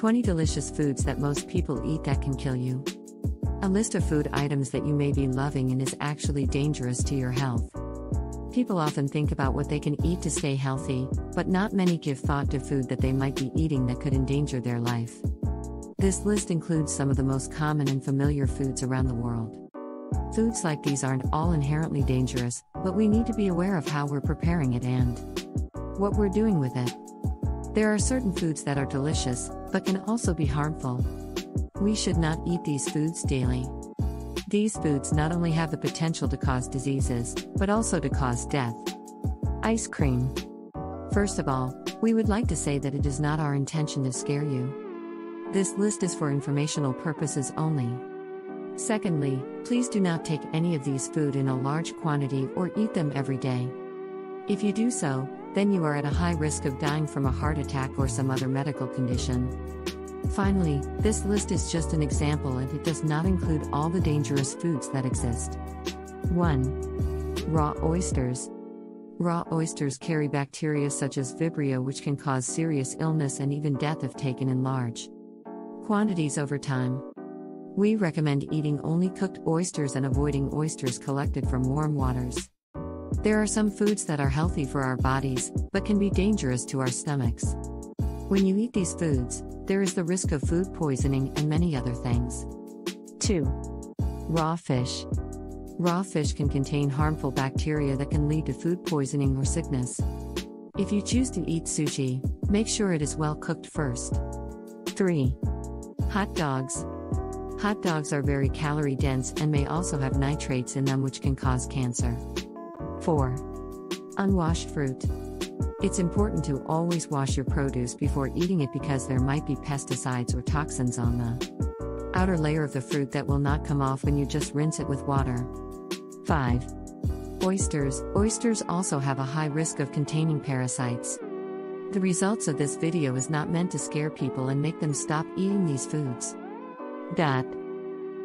20 delicious foods that most people eat that can kill you. A list of food items that you may be loving and is actually dangerous to your health. People often think about what they can eat to stay healthy, but not many give thought to food that they might be eating that could endanger their life. This list includes some of the most common and familiar foods around the world. Foods like these aren't all inherently dangerous, but we need to be aware of how we're preparing it and what we're doing with it. There are certain foods that are delicious, but can also be harmful. We should not eat these foods daily. These foods not only have the potential to cause diseases, but also to cause death. Ice cream. First of all, we would like to say that it is not our intention to scare you. This list is for informational purposes only. Secondly, please do not take any of these food in a large quantity or eat them every day. If you do so, then you are at a high risk of dying from a heart attack or some other medical condition. Finally, this list is just an example and it does not include all the dangerous foods that exist. 1. Raw oysters. Raw oysters carry bacteria such as Vibrio, which can cause serious illness and even death if taken in large quantities over time. We recommend eating only cooked oysters and avoiding oysters collected from warm waters. There are some foods that are healthy for our bodies, but can be dangerous to our stomachs. When you eat these foods, there is the risk of food poisoning and many other things. 2. Raw fish. Raw fish can contain harmful bacteria that can lead to food poisoning or sickness. If you choose to eat sushi, make sure it is well cooked first. 3. Hot dogs. Hot dogs are very calorie dense and may also have nitrates in them which can cause cancer. 4. Unwashed fruit. It's important to always wash your produce before eating it because there might be pesticides or toxins on the outer layer of the fruit that will not come off when you just rinse it with water. 5. Oysters. Oysters also have a high risk of containing parasites. The results of this video is not meant to scare people and make them stop eating these foods.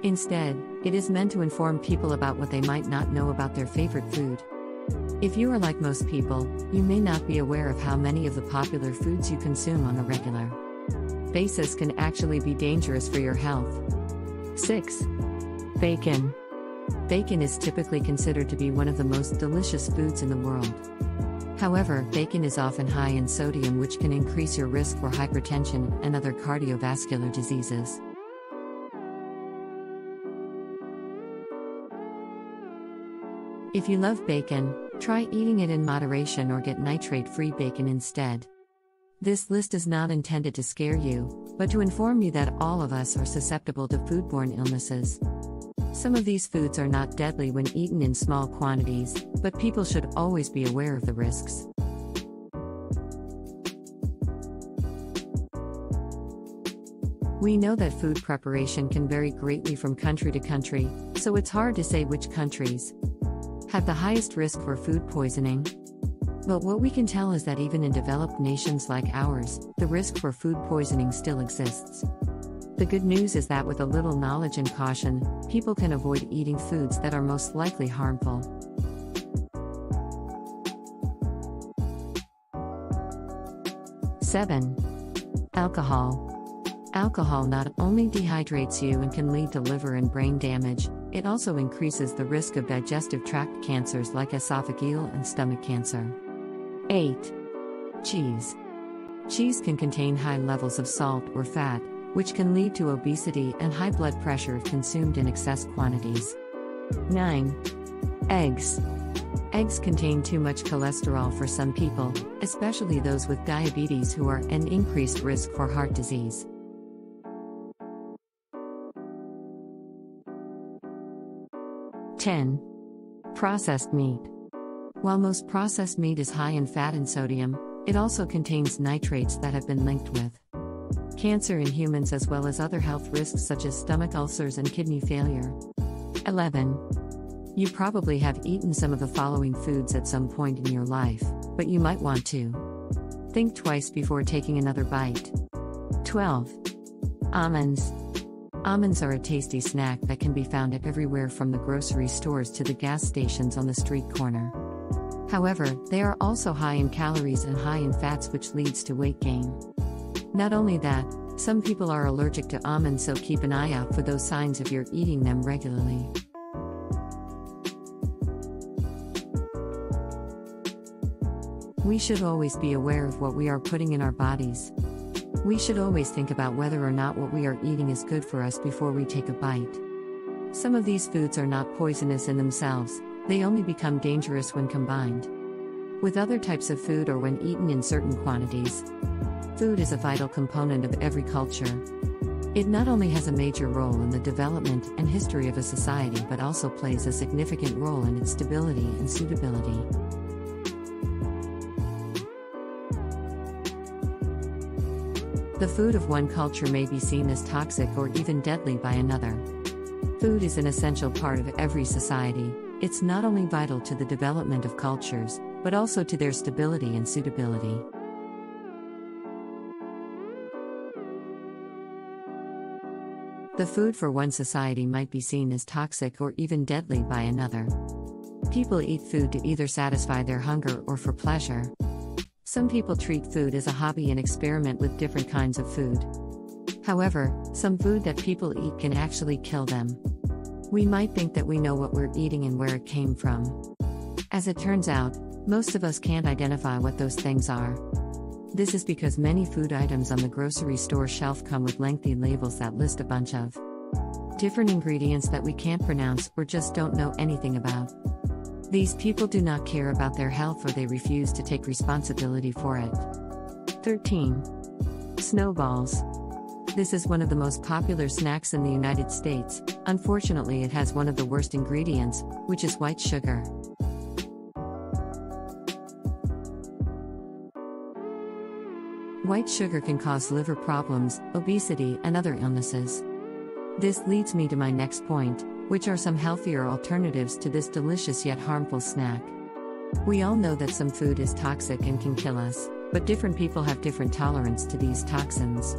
Instead, it is meant to inform people about what they might not know about their favorite food. If you are like most people, you may not be aware of how many of the popular foods you consume on a regular basis can actually be dangerous for your health. 6. Bacon. Bacon is typically considered to be one of the most delicious foods in the world. However, bacon is often high in sodium, which can increase your risk for hypertension and other cardiovascular diseases. If you love bacon, try eating it in moderation or get nitrate-free bacon instead. This list is not intended to scare you, but to inform you that all of us are susceptible to foodborne illnesses. Some of these foods are not deadly when eaten in small quantities, but people should always be aware of the risks. We know that food preparation can vary greatly from country to country, so it's hard to say which countries have the highest risk for food poisoning. But what we can tell is that even in developed nations like ours, the risk for food poisoning still exists. The good news is that with a little knowledge and caution, people can avoid eating foods that are most likely harmful. 7. Alcohol. Alcohol not only dehydrates you and can lead to liver and brain damage, it also increases the risk of digestive tract cancers like esophageal and stomach cancer. 8. Cheese. Cheese can contain high levels of salt or fat, which can lead to obesity and high blood pressure if consumed in excess quantities. 9. Eggs. Eggs contain too much cholesterol for some people, especially those with diabetes who are at increased risk for heart disease. 10. Processed meat. While most processed meat is high in fat and sodium, it also contains nitrates that have been linked with cancer in humans as well as other health risks such as stomach ulcers and kidney failure. 11. You probably have eaten some of the following foods at some point in your life, but you might want to think twice before taking another bite. 12. Almonds. Almonds are a tasty snack that can be found everywhere from the grocery stores to the gas stations on the street corner. However, they are also high in calories and high in fats, which leads to weight gain. Not only that, Some people are allergic to almonds, so keep an eye out for those signs if you're eating them regularly. We should always be aware of what we are putting in our bodies. We should always think about whether or not what we are eating is good for us before we take a bite. Some of these foods are not poisonous in themselves, they only become dangerous when combined with other types of food or when eaten in certain quantities. Food is a vital component of every culture. It not only has a major role in the development and history of a society but also plays a significant role in its stability and suitability. The food of one culture may be seen as toxic or even deadly by another. Food is an essential part of every society. It's not only vital to the development of cultures, but also to their stability and suitability. The food for one society might be seen as toxic or even deadly by another. People eat food to either satisfy their hunger or for pleasure. Some people treat food as a hobby and experiment with different kinds of food. However, some food that people eat can actually kill them. We might think that we know what we're eating and where it came from. As it turns out, most of us can't identify what those things are. This is because many food items on the grocery store shelf come with lengthy labels that list a bunch of different ingredients that we can't pronounce or just don't know anything about. These people do not care about their health or they refuse to take responsibility for it. 13. Snowballs. This is one of the most popular snacks in the United States. Unfortunately, it has one of the worst ingredients, which is white sugar. White sugar can cause liver problems, obesity, and other illnesses. This leads me to my next point, which are some healthier alternatives to this delicious yet harmful snack. We all know that some food is toxic and can kill us, but different people have different tolerance to these toxins.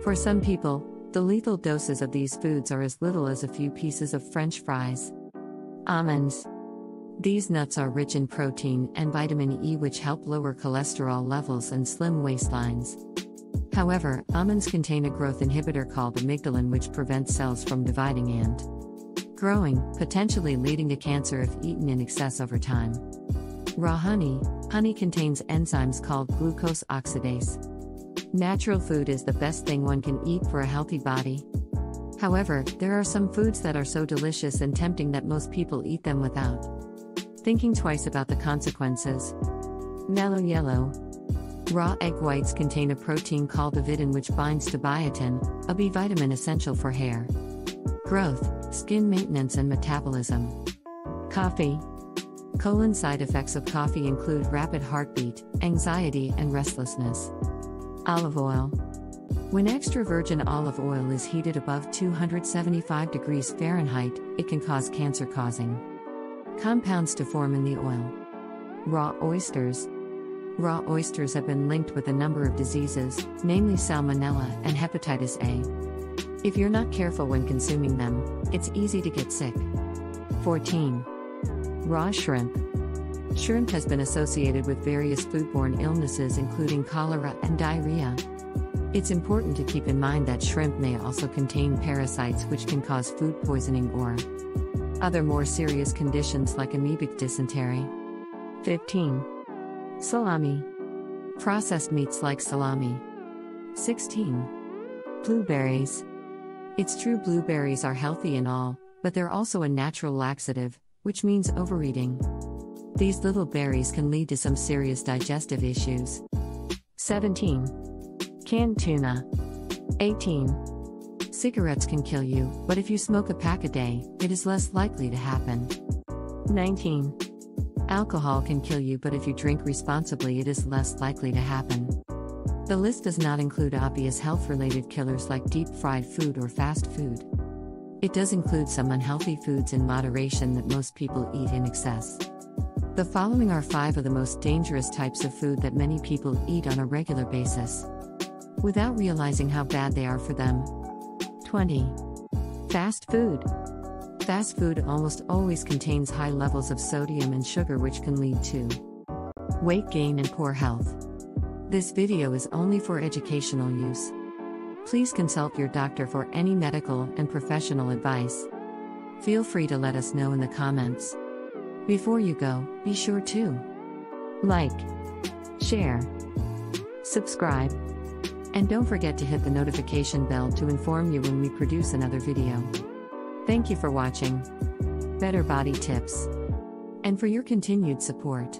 For some people, the lethal doses of these foods are as little as a few pieces of French fries. Almonds. These nuts are rich in protein and vitamin E, which help lower cholesterol levels and slim waistlines. However, almonds contain a growth inhibitor called amygdalin, which prevents cells from dividing and growing, potentially leading to cancer if eaten in excess over time. Raw honey. Honey contains enzymes called glucose oxidase. Natural food is the best thing one can eat for a healthy body. However, there are some foods that are so delicious and tempting that most people eat them without thinking twice about the consequences. Mellow yellow. Raw egg whites contain a protein called avidin, which binds to biotin, a B vitamin essential for hair growth, skin maintenance, and metabolism. Coffee. Colon side effects of coffee include rapid heartbeat, anxiety, and restlessness. Olive oil. When extra virgin olive oil is heated above 275 degrees Fahrenheit, it can cause cancer-causing compounds to form in the oil. Raw oysters. Raw oysters have been linked with a number of diseases, namely salmonella and hepatitis A. If you're not careful when consuming them, it's easy to get sick. 14. Raw shrimp. Shrimp has been associated with various foodborne illnesses including cholera and diarrhea. It's important to keep in mind that shrimp may also contain parasites which can cause food poisoning or other more serious conditions like amoebic dysentery. 15. Salami. Processed meats like salami. 16. Blueberries. It's true, blueberries are healthy and all, but they're also a natural laxative, which means overeating. These little berries can lead to some serious digestive issues. 17. Canned tuna. 18. Cigarettes can kill you, but if you smoke a pack a day, it is less likely to happen. 19. Alcohol can kill you, but if you drink responsibly, it is less likely to happen. The list does not include obvious health-related killers like deep-fried food or fast food. It does include some unhealthy foods in moderation that most people eat in excess. The following are 5 of the most dangerous types of food that many people eat on a regular basis, without realizing how bad they are for them. 20. Fast food. Fast food almost always contains high levels of sodium and sugar, which can lead to weight gain and poor health. This video is only for educational use. Please consult your doctor for any medical and professional advice. Feel free to let us know in the comments. Before you go, be sure to like, share, subscribe, and don't forget to hit the notification bell to inform you when we produce another video. Thank you for watching Better Body Tips, and for your continued support.